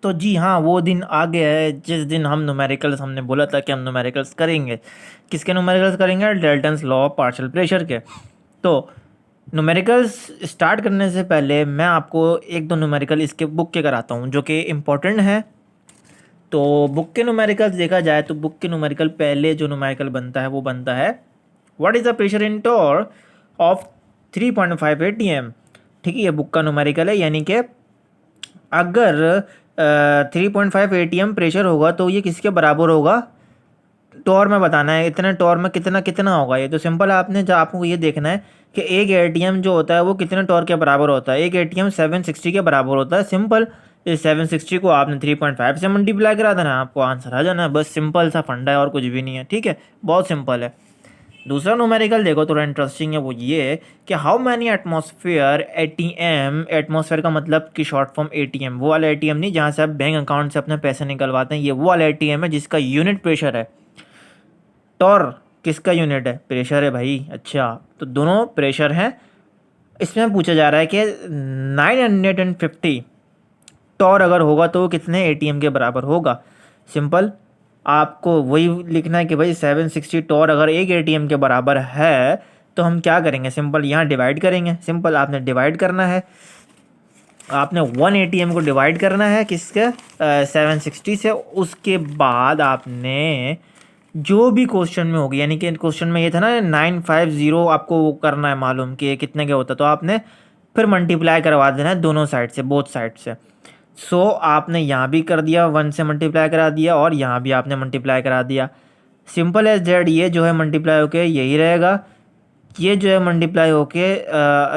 तो जी हाँ, वो दिन आ गया है जिस दिन हम न्यूमेरिकल्स, हमने बोला था कि हम न्यूमेरिकल्स करेंगे। किसके न्यूमेरिकल्स करेंगे? Dalton's law of partial pressure के। तो न्यूमेरिकल्स स्टार्ट करने से पहले मैं आपको एक दो न्यूमेरिकल इसके बुक के कराता हूँ जो कि इम्पोर्टेंट है। तो बुक के न्यूमेरिकल्स देखा जाए तो बुक के न्यूमेरिकल, पहले जो न्यूमेरिकल बनता है वो बनता है what is the pressure in torr of 3.5 ATM. ठीक है, ये बुक का न्यूमेरिकल है, यानी कि अगर 3.5 एटीएम प्रेशर होगा तो ये किसके बराबर होगा? टॉर में बताना है, इतने टॉर में कितना कितना होगा। ये तो सिंपल है, आपने जो आपको ये देखना है कि एक एटीएम जो होता है वो कितने टॉर के बराबर होता है। एक एटीएम 760 के बराबर होता है। सिंपल, इस 760 को आपने 3.5 से मल्टीप्लाई करा देना है, आपको आंसर आ जाना है। बस सिंपल सा फंडा है और कुछ भी नहीं है। ठीक है, बहुत सिंपल है। दूसरा न्यूमेरिकल देखो, थोड़ा इंटरेस्टिंग है। वो ये है कि how many atmosphere ATM, atmosphere का मतलब कि शॉर्ट फॉर्म एटीएम, वो वाला एटीएम नहीं जहाँ से आप बैंक अकाउंट से अपने पैसे निकलवाते हैं, ये वो वाला एटीएम है जिसका यूनिट प्रेशर है। टॉर किसका यूनिट है? प्रेशर है भाई। अच्छा, तो दोनों प्रेशर हैं। इसमें पूछा जा रहा है कि 950 टॉर अगर होगा तो वो कितने एटीएम के बराबर होगा। सिंपल, आपको वही लिखना है कि भाई 760 टॉर अगर एक एटीएम के बराबर है तो हम क्या करेंगे? सिंपल, यहाँ डिवाइड करेंगे। सिंपल, आपने डिवाइड करना है, आपने 1 एटीएम को डिवाइड करना है किसके? 760 से। उसके बाद आपने जो भी क्वेश्चन में होगी, यानी कि क्वेश्चन में ये था ना 950, आपको वो करना है मालूम कि ये कितने के होता है, तो आपने फिर मल्टीप्लाई करवा देना है दोनों साइड से, बोथ साइड से। सो आपने यहाँ भी कर दिया, 1 से मल्टीप्लाई करा दिया, और यहाँ भी आपने मल्टीप्लाई करा दिया। सिंपल एज जेड, ये जो है मल्टीप्लाई होके यही रहेगा, ये जो है मल्टीप्लाई होके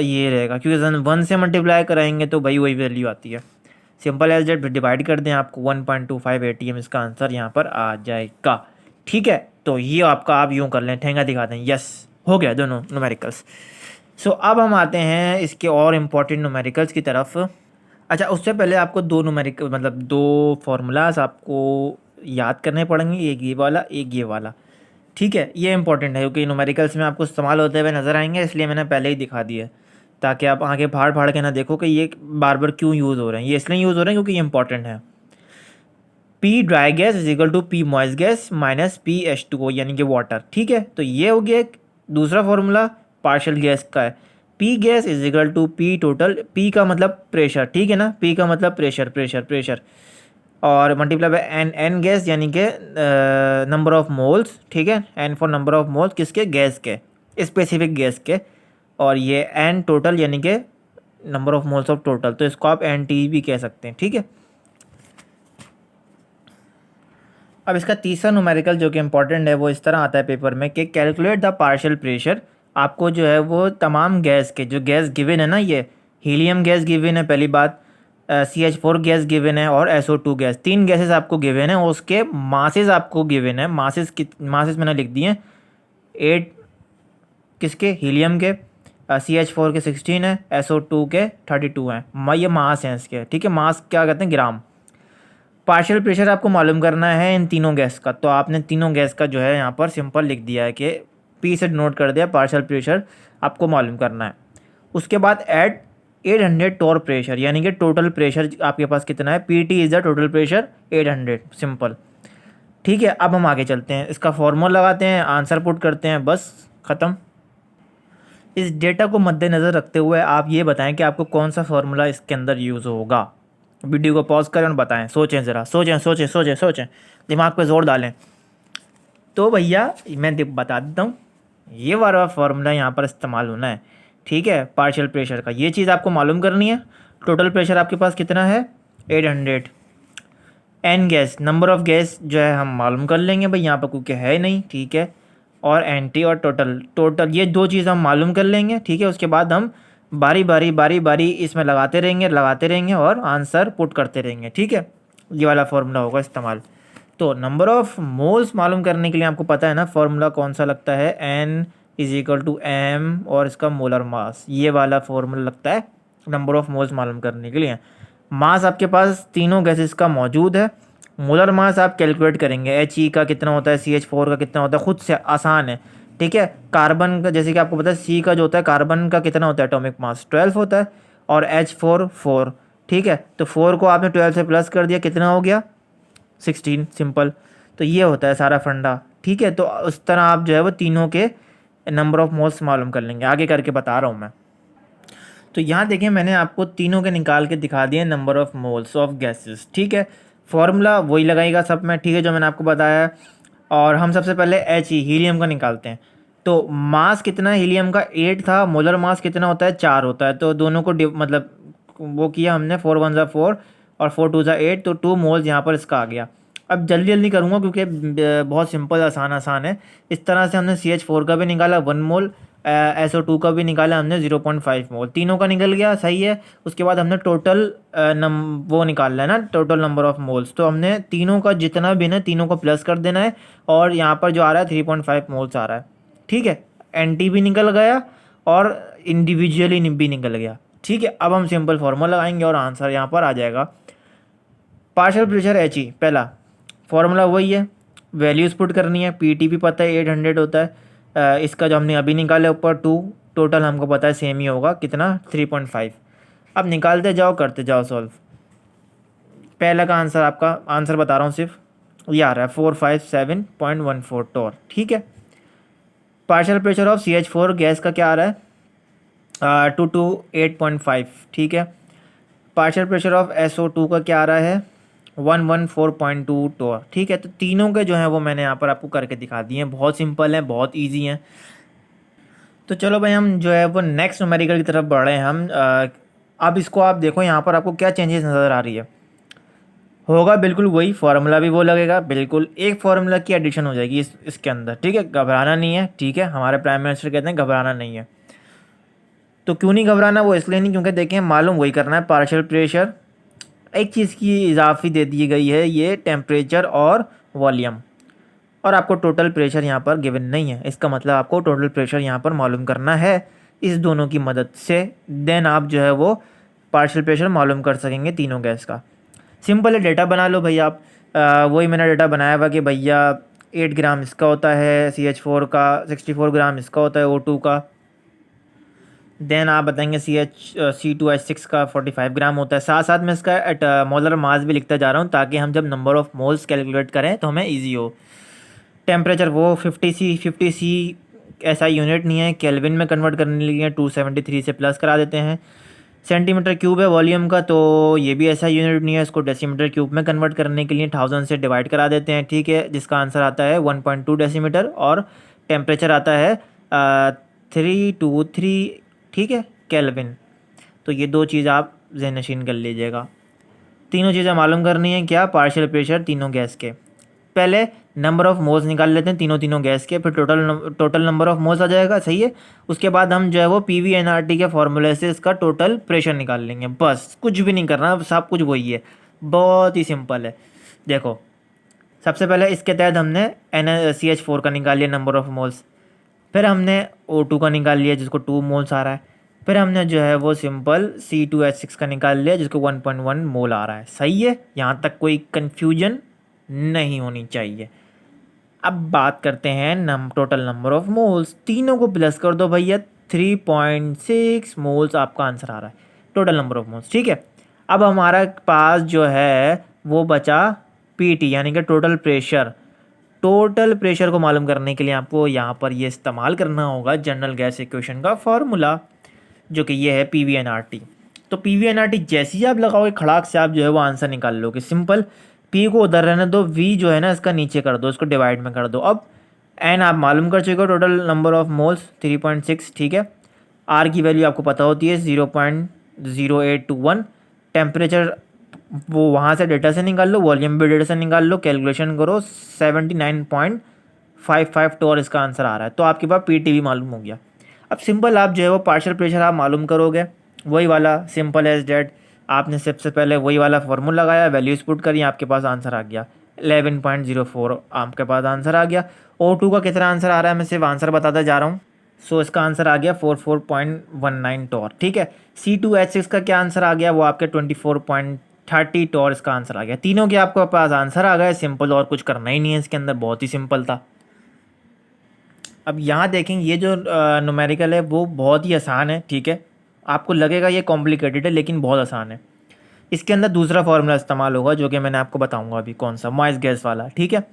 ये रहेगा, क्योंकि 1 से मल्टीप्लाई कराएंगे तो भाई वही वैल्यू आती है। सिंपल एज जेड, डिवाइड कर दें, आपको 1.25 एटीएम इसका आंसर यहाँ पर आ जाएगा। ठीक है, तो ये आपका, आप यूँ कर लें, ठेंगा दिखा दें। यस, हो गया दोनों न्यूमेरिकल्स। सो अब हम आते हैं इसके और इम्पोर्टेंट न्यूमेरिकल्स की तरफ। अच्छा, उससे पहले आपको दो न्यूमेरिकल, मतलब दो फार्मूलाज आपको याद करने पड़ेंगे, एक ये वाला, एक ये वाला। ठीक है, ये इंपॉर्टेंट है क्योंकि न्यूमेरिकल्स में आपको इस्तेमाल होते हुए नज़र आएंगे, इसलिए मैंने पहले ही दिखा दिया है, ताकि आप आगे फाड़ फाड़ के ना देखो कि ये बार बार क्यों यूज़ हो रहे हैं। ये इसलिए यूज़ हो रहे हैं क्योंकि ये इंपॉर्टेंट है। P dry gas is equal to P moist gas minus PH2O, यानी कि वाटर। ठीक है, तो ये हो गया एक दूसरा फॉर्मूला पार्शियल गैस का है। P gas is equal to P total, P का मतलब प्रेशर, ठीक है ना, पी का मतलब प्रेशर, प्रेशर प्रेशर, और multiply by N, N gas यानी कि नंबर ऑफ मोल्स। ठीक है, N for number of moles, किसके? गैस के, स्पेसिफिक गैस के। और ये एन टोटल यानी कि number of moles of total, तो इसको आप NT भी कह सकते हैं। ठीक है, अब इसका तीसरा न्यूमेरिकल जो कि इंपॉर्टेंट है वो इस तरह आता है पेपर में कि कैलकुलेट द पार्शियल प्रेशर। आपको जो है वो तमाम गैस के, जो गैस गिवन है ना, ये हीलियम गैस गिवन है पहली बात, CH4 गैस गिवन है, और SO2 गैस, 3 गैसेस आपको गिवन है। उसके मासेस आपको गिवन है। मासेस मासेस मैंने लिख दिए हैं 8, किसके? हीलियम के। CH4 के 16 है, SO2 के 32 हैं। ये मास हैं इसके। ठीक है, मास क्या कहते हैं? ग्राम। पार्शियल प्रेशर आपको मालूम करना है इन तीनों गैस का, तो आपने तीनों गैस का जो है यहाँ पर सिंपल लिख दिया है कि P से नोट कर दिया, पार्शियल प्रेशर आपको मालूम करना है। उसके बाद ऐड 800 टॉर प्रेशर, यानी कि टोटल प्रेशर आपके पास कितना है? PT is the total pressure 800। Simple. ठीक है, अब हम आगे चलते हैं, इसका फॉर्मूला लगाते हैं, आंसर पुट करते हैं, बस ख़त्म। इस डेटा को मद्देनज़र रखते हुए आप ये बताएं कि आपको कौन सा फार्मूला इसके अंदर यूज़ होगा। वीडियो को पॉज करें और बताएं, सोचें ज़रा, सोचें सोचें सोचें सोचें, दिमाग पे जोर डालें। तो भैया मैं बता देता हूँ, ये वाला फार्मूला यहाँ पर इस्तेमाल होना है। ठीक है, पार्शियल प्रेशर का ये चीज़ आपको मालूम करनी है। टोटल प्रेशर आपके पास कितना है? 800। N gas, number of gas जो है हम मालूम कर लेंगे भाई, यहाँ पर क्योंकि है नहीं। ठीक है, और NT और टोटल, टोटल ये दो चीज़ हम मालूम कर लेंगे। ठीक है, उसके बाद हम बारी बारी बारी बारी इसमें लगाते रहेंगे और आंसर पुट करते रहेंगे। ठीक है, ये वाला फार्मूला होगा इस्तेमाल। तो नंबर ऑफ़ मोल्स मालूम करने के लिए आपको पता है ना फार्मूला कौन सा लगता है? N is equal to M और इसका मोलर मास, ये वाला फार्मूला लगता है नंबर ऑफ़ मोल्स मालूम करने के लिए। मास आपके पास तीनों गैसेस का मौजूद है। मोलर मास आप कैलकुलेट करेंगे, He का कितना होता है, CH4 का कितना होता है, खुद से आसान है। ठीक है, कार्बन का जैसे कि आपको पता है C का जो होता है, कार्बन का कितना होता है एटॉमिक मास? 12 होता है, और H4 4। ठीक है। तो 4 को आपने 12 से प्लस कर दिया, कितना हो गया 16, सिंपल। तो ये होता है सारा फंडा, ठीक है। तो उस तरह आप जो है वो तीनों के नंबर ऑफ मोल्स मालूम कर लेंगे, आगे करके बता रहा हूँ मैं। तो यहाँ देखिए मैंने आपको तीनों के निकाल के दिखा दिए number of moles of gases, ठीक है। फॉर्मूला वही लगाएगा सब में, ठीक है, जो मैंने आपको बताया है। और हम सबसे पहले एच ई हीलियम का निकालते हैं। तो मास कितना है हीलियम का 8 था, मोलर मास कितना होता है 4 होता है। तो दोनों को मतलब वो किया हमने, 4 वन ज़ा 4 और 4 टू ज़ा 8, तो 2 मोल्स यहाँ पर इसका आ गया। अब जल्दी जल्दी करूँगा क्योंकि बहुत सिंपल आसान आसान है। इस तरह से हमने CH4 का भी निकाला 1 मोल, SO2 का भी निकाला हमने 0.5 मोल, तीनों का निकल गया, सही है। उसके बाद हमने टोटल वो निकालना है ना, टोटल नंबर ऑफ मोल्स। तो हमने तीनों का जितना भी ना, तीनों को प्लस कर देना है, और यहाँ पर जो आ रहा है 3.5 मोल्स आ रहा है, ठीक है। NT भी निकल गया और इंडिविजुअली भी निकल गया, ठीक है। अब हम सिंपल फार्मूला लगाएंगे और आंसर यहाँ पर आ जाएगा। पार्शियल प्रेशर HE, पहला फार्मूला वही है, वैल्यूज पुट करनी है। PT भी पता है 800 होता है, इसका जो हमने अभी निकाला ऊपर 2, टोटल हमको पता है सेम ही होगा, कितना 3.5। अब निकालते जाओ करते जाओ सॉल्व। पहला का आंसर, आपका आंसर बता रहा हूँ सिर्फ, ये आ रहा है 457.14 टॉर, ठीक है। Partial pressure of CH4 gas का क्या आ रहा है 228.5, ठीक है। पार्शियल प्रेशर ऑफ SO2 का क्या आ रहा है 114.2 टॉर, ठीक है। तो तीनों के जो है वो मैंने यहाँ पर आपको करके दिखा दिए हैं, बहुत सिंपल है, बहुत इजी हैं। तो चलो भाई हम जो है वो नेक्स्ट न्यूमेरिकल की तरफ बढ़ रहे हैं हम। अब इसको आप देखो यहाँ पर आपको क्या चेंजेस नज़र आ रही है। होगा बिल्कुल वही, फार्मूला भी वो लगेगा, बिल्कुल एक फार्मूला की एडिशन हो जाएगी इसके अंदर, ठीक है। घबराना नहीं है, ठीक है, हमारे प्राइम मिनिस्टर कहते हैं घबराना नहीं है। तो क्यों नहीं घबराना, वो इसलिए नहीं क्योंकि देखें मालूम वही करना है, पार्शियल प्रेशर, एक चीज़ की इजाफी दे दी गई है, ये टेम्परेचर और वॉल्यूम, और आपको टोटल प्रेशर यहाँ पर गिवन नहीं है। इसका मतलब आपको टोटल प्रेशर यहाँ पर मालूम करना है इस दोनों की मदद से, देन आप जो है वो पार्शियल प्रेशर मालूम कर सकेंगे तीनों गैस का। सिंपल है, डेटा बना लो भैया आप। वही मैंने डेटा बनाया हुआ कि भैया 8 ग्राम इसका होता है CH4 का, 64 ग्राम इसका होता है O2 का। देन आप बताएंगे C2H6 का 45 ग्राम होता है। साथ साथ में इसका एट मोलर मास भी लिखता जा रहा हूँ ताकि हम जब नंबर ऑफ मोल्स कैलकुलेट करें तो हमें ईजी हो। टेम्परेचर वो 50C ऐसा यूनिट नहीं है, केल्विन में कन्वर्ट करने के लिए 273 से प्लस करा देते हैं। सेंटीमीटर क्यूब है वॉल्यूम का, तो ये भी ऐसा यूनिट नहीं है, इसको डेसीमीटर क्यूब में कन्वर्ट करने के लिए 1000 से डिवाइड करा देते हैं, ठीक है, जिसका आंसर आता है 1.2 डेसीमीटर। और टेम्परेचर आता है 323, ठीक है, केल्विन। तो ये दो चीज़ आप ज़हनशीन कर लीजिएगा। तीनों चीज़ें मालूम करनी है, क्या, पार्शियल प्रेशर तीनों गैस के। पहले नंबर ऑफ मोल्स निकाल लेते हैं तीनों गैस के, फिर टोटल नंबर ऑफ मोल्स आ जाएगा, सही है। उसके बाद हम जो है वो PV/nRT के फॉर्मूले से इसका टोटल प्रेशर निकाल लेंगे, बस कुछ भी नहीं करना, सब कुछ वही है, बहुत ही सिंपल है। देखो सबसे पहले इसके तहत हमने CH4 का निकाल लिया नंबर ऑफ मोल्स, फिर हमने O2 का निकाल लिया जिसको 2 मोल्स आ रहा है, फिर हमने जो है वो सिंपल C2H6 का निकाल लिया जिसको 1.1 मोल आ रहा है, सही है। यहाँ तक कोई कन्फ्यूजन नहीं होनी चाहिए। अब बात करते हैं टोटल नंबर ऑफ मोल्स, तीनों को प्लस कर दो भैया, 3.6 मोल्स आपका आंसर आ रहा है टोटल नंबर ऑफ मोल्स, ठीक है। अब हमारा पास जो है वो बचा PT यानी कि टोटल प्रेशर। टोटल प्रेशर को मालूम करने के लिए आपको यहाँ पर ये इस्तेमाल करना होगा जनरल गैस इक्वेशन का फॉर्मूला, जो कि ये है PV/nRT। तो PV/nRT जैसे ही आप लगाओगे खड़ाक से आप जो है वो आंसर निकाल लोगे, सिंपल। P को उधर रहने दो, V जो है ना इसका नीचे कर दो, इसको डिवाइड में कर दो। अब N आप मालूम कर चुके हो, टोटल नंबर ऑफ मोल्स 3.6, ठीक है। R की वैल्यू आपको पता होती है 0.0821। टेम्परेचर वो वहाँ से डेटा से निकाल लो, वॉल्यूम भी डेटा से निकाल लो, कैलकुलेशन करो, 79.55 टॉर इसका आंसर आ रहा है। तो आपके पास PT भी मालूम हो गया। अब सिंपल आप जो है वो पार्शियल प्रेशर आप मालूम करोगे, वही वाला सिंपल एज डेट। आपने सबसे पहले वही वाला फार्मूला लगाया, वैल्यूज पुट करी, आपके पास आंसर आ गया 11.04, आपके पास आंसर आ गया। O2 का कितना आंसर आ रहा है, मैं सिर्फ आंसर बताता जा रहा हूँ। सो इसका आंसर आ गया 44.19 टॉर, ठीक है। C2H6 का क्या आंसर आ गया, वो आपके 24.30 टॉर इसका आंसर आ गया। तीनों के आपके पास आंसर आ गए, सिंपल, और कुछ करना ही नहीं है इसके अंदर, बहुत ही सिंपल था। अब यहाँ देखेंगे ये जो न्यूमेरिकल है वो बहुत ही आसान है, ठीक है। आपको लगेगा ये कॉम्प्लिकेटेड है लेकिन बहुत आसान है। इसके अंदर दूसरा फार्मूला इस्तेमाल होगा जो कि मैंने आपको बताऊंगा अभी कौन सा, मॉइस्ट गैस वाला, ठीक है।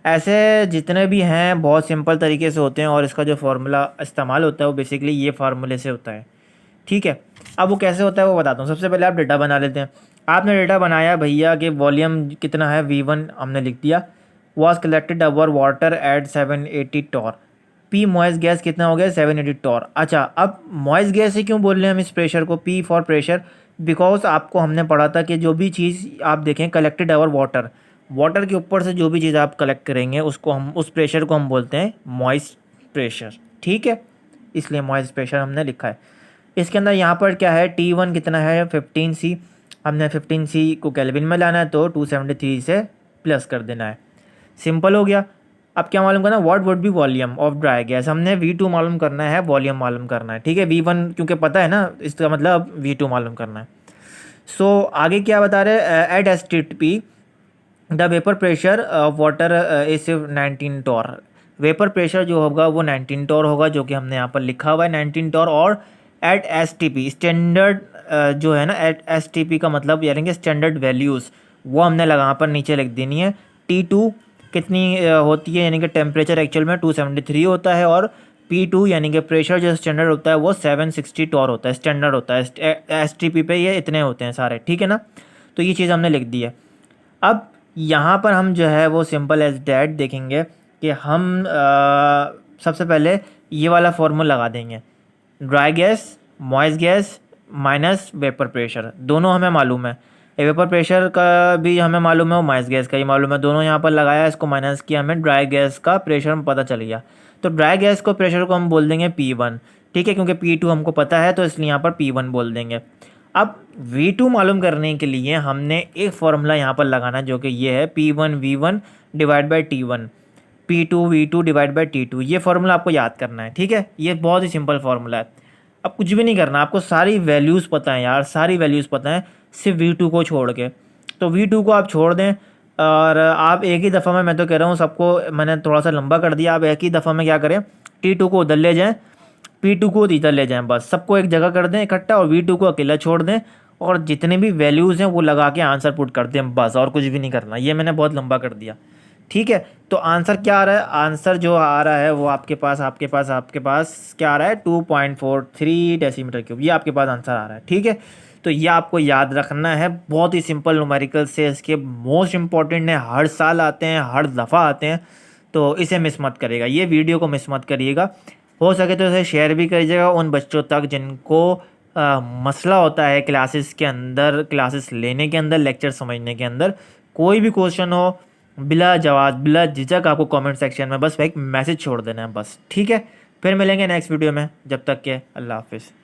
ऐसे जितने भी हैं बहुत सिंपल तरीके से होते हैं और इसका जो फार्मूला इस्तेमाल होता है वो बेसिकली ये फार्मूले से होता है, ठीक है। अब वो कैसे होता है वो बताता हूँ। सबसे पहले आप डेटा बना लेते हैं। आपने डेटा बनाया भैया कि वॉल्यूम कितना है, V1 हमने लिख दिया, was collected over water at 780 torr. P moist gas कितना हो गया, 780 टॉर। अच्छा, अब मॉइस्ट गैस से क्यों बोल रहे हैं हम इस प्रेशर को, पी फॉर प्रेशर, बिकॉज आपको हमने पढ़ा था कि जो भी चीज़ आप देखें कलेक्टेड अवर वाटर, वाटर के ऊपर से जो भी चीज़ आप कलेक्ट करेंगे उसको हम, उस प्रेशर को हम बोलते हैं मॉइस्ट प्रेशर, ठीक है। इसलिए मॉइस्ट प्रेशर हमने लिखा है। इसके अंदर यहाँ पर क्या है, T1 कितना है 15C, हमने 15C को केल्विन में लाना है तो 273 से प्लस कर देना है, सिंपल हो गया। अब क्या मालूम करना, what would be volume of dry gas, हमने V2 मालूम करना है, वॉल्यूम मालूम करना है, ठीक है। V1 क्योंकि पता है ना, इसका मतलब V2 मालूम करना है। सो आगे क्या बता रहे हैं, at STP the vapour pressure of water is 19 torr. Vapour pressure जो होगा वो 19 टॉर होगा, जो कि हमने यहाँ पर लिखा हुआ है 19 टॉर। और एट STP स्टैंडर्ड जो है ना, एट STP का मतलब यानी कि स्टैंडर्ड वैल्यूज़, वो हमने यहाँ पर नीचे लिख देनी है। T2 कितनी होती है, यानी कि टेम्परेचर एक्चुअल में 273 होता है, और P2 यानी कि प्रेशर जो स्टैंडर्ड होता है वो 760 टॉर होता है, स्टैंडर्ड होता है। STP पे ये इतने होते हैं सारे, ठीक है ना। तो ये चीज़ हमने लिख दी है। अब यहाँ पर हम जो है वो सिंपल एज डैट देखेंगे कि हम सबसे पहले ये वाला फॉर्मूला लगा देंगे, dry gas moist gas minus vapour pressure, दोनों हमें मालूम है। वेपर प्रेशर का भी हमें मालूम है और मॉइस्ट गैस का ही मालूम है, दोनों यहाँ पर लगाया, इसको माइनस किया, हमें ड्राई गैस का प्रेशर में पता चल गया। तो ड्राई गैस को प्रेशर को हम बोल देंगे P1, ठीक है, क्योंकि P2 हमको पता है तो इसलिए यहाँ पर P1 बोल देंगे। अब V2 मालूम करने के लिए हमने एक फार्मूला यहाँ पर लगाना है जो कि ये है P1 V1 divide by T1, P2 V2 divide by T2। ये फार्मूला आपको याद करना है, ठीक है। ये बहुत ही सिंपल फार्मूला है। अब कुछ भी नहीं करना, आपको सारी वैल्यूज़ पता है यार, सारी वैल्यूज़ पता है सिर्फ V2 को छोड़ के। तो V2 को आप छोड़ दें और आप एक ही दफ़ा में, मैं तो कह रहा हूँ सबको मैंने थोड़ा सा लंबा कर दिया, आप एक ही दफ़ा में क्या करें, T2 को उधर ले जाएँ, P2 को इधर ले जाएं, बस सबको एक जगह कर दें इकट्ठा और V2 को अकेला छोड़ दें, और जितने भी वैल्यूज़ हैं वो लगा के आंसर पुट कर दें, बस और कुछ भी नहीं करना। ये मैंने बहुत लंबा कर दिया, ठीक है। तो आंसर क्या आ रहा है, आंसर जो आ रहा है वो आपके पास क्या आ रहा है, 2.43 डेसीमीटर क्यूब, ये आपके पास आंसर आ रहा है, ठीक है। तो ये आपको याद रखना है, बहुत ही सिंपल न्यूमेरिकल से, इसके मोस्ट इंपॉर्टेंट है, हर साल आते हैं, हर दफ़ा आते हैं, तो इसे मिस मत करिएगा, ये वीडियो को मिस मत करिएगा। हो सके तो इसे शेयर भी करिएगा उन बच्चों तक जिनको मसला होता है क्लासेस के अंदर, क्लासेस लेने के अंदर, लेक्चर समझने के अंदर। कोई भी क्वेश्चन हो, बिला जवाब बिला झिझक आपको कमेंट सेक्शन में बस एक मैसेज छोड़ देना है बस, ठीक है। फिर मिलेंगे नेक्स्ट वीडियो में, जब तक के अल्लाह हाफिज़।